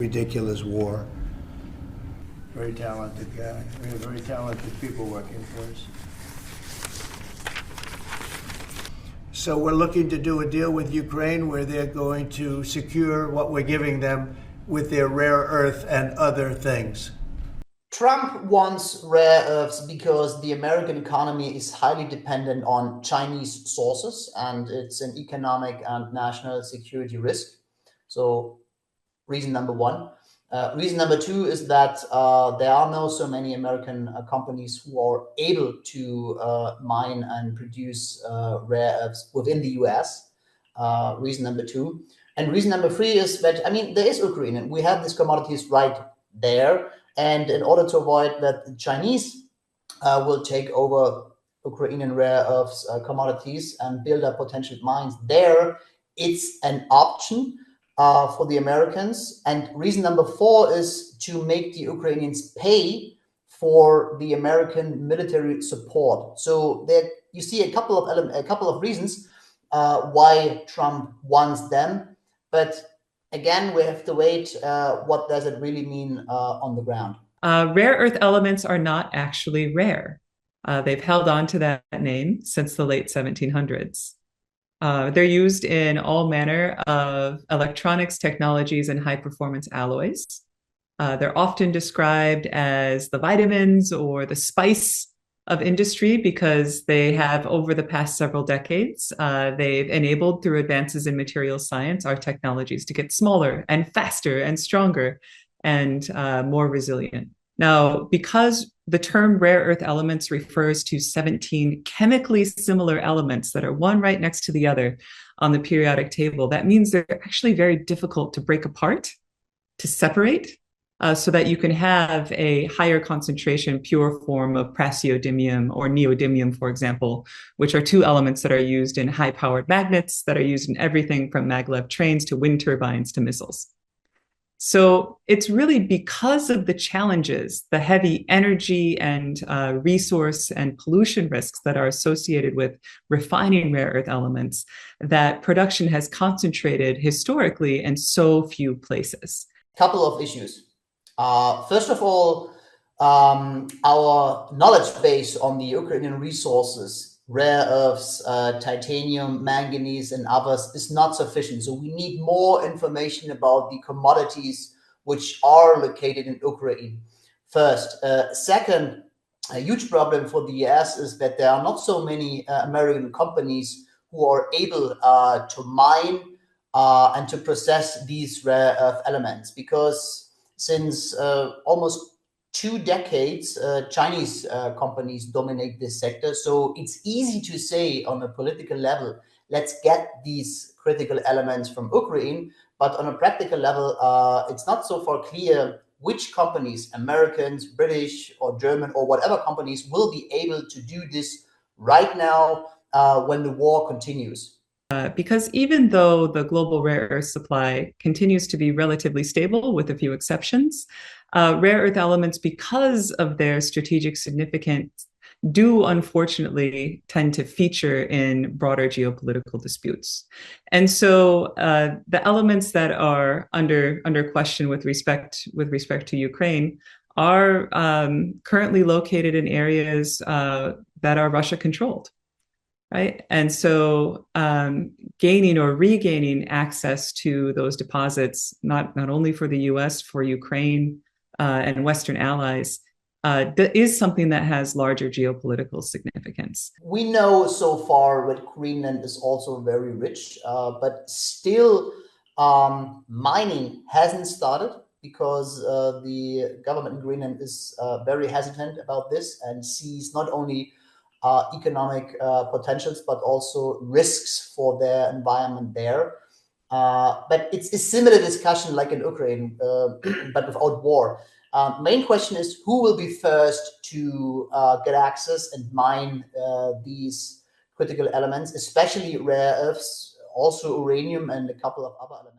Ridiculous war. Very talented guy. We have very talented people working for us. So we're looking to do a deal with Ukraine where they're going to secure what we're giving them with their rare earth and other things. Trump wants rare earths because the American economy is highly dependent on Chinese sources, and it's an economic and national security risk. So reason number one. Reason number two is that there are not so many American companies who are able to mine and produce rare earths within the US. Reason number two. And reason number three is that, I mean, there is Ukraine and we have these commodities right there. And in order to avoid that the Chinese will take over Ukrainian rare earths commodities and build up potential mines there, it's an option for the Americans. And reason number four is to make the Ukrainians pay for the American military support. So there you see a couple of reasons why Trump wants them. But again, we have to wait. What does it really mean on the ground? Rare earth elements are not actually rare. They've held on to that name since the late 1700s. They're used in all manner of electronics, technologies, and high-performance alloys. They're often described as the vitamins or the spice of industry because they have, over the past several decades, they've enabled, through advances in material science, our technologies to get smaller and faster and stronger and more resilient. Now, because the term rare earth elements refers to 17 chemically similar elements that are one right next to the other on the periodic table, that means they're actually very difficult to break apart, to separate, so that you can have a higher concentration pure form of praseodymium or neodymium, for example, which are two elements that are used in high-powered magnets that are used in everything from maglev trains to wind turbines to missiles. So it's really because of the challenges, the heavy energy and resource and pollution risks that are associated with refining rare earth elements, that production has concentrated historically in so few places. Couple of issues. First of all, our knowledge base on the Ukrainian resources, rare earths, titanium, manganese, and others, is not sufficient. So we need more information about the commodities which are located in Ukraine. First. Second, a huge problem for the US is that there are not so many American companies who are able to mine and to process these rare earth elements, because since almost 2 decades, Chinese companies dominate this sector. So it's easy to say on a political level, let's get these critical elements from Ukraine. But on a practical level, it's not so far clear which companies, Americans, British, or German, or whatever companies, will be able to do this right now when the war continues. Because even though the global rare earth supply continues to be relatively stable, with a few exceptions, rare earth elements, because of their strategic significance, do unfortunately tend to feature in broader geopolitical disputes. And so the elements that are under question with respect to Ukraine are currently located in areas that are Russia controlled. Right. And so gaining or regaining access to those deposits, not only for the US, for Ukraine and Western allies, is something that has larger geopolitical significance. We know so far that Greenland is also very rich, but still mining hasn't started because the government in Greenland is very hesitant about this and sees not only economic potentials, but also risks for their environment there. But it's a similar discussion like in Ukraine, but without war. Main question is who will be first to get access and mine these critical elements, especially rare earths, also uranium and a couple of other elements.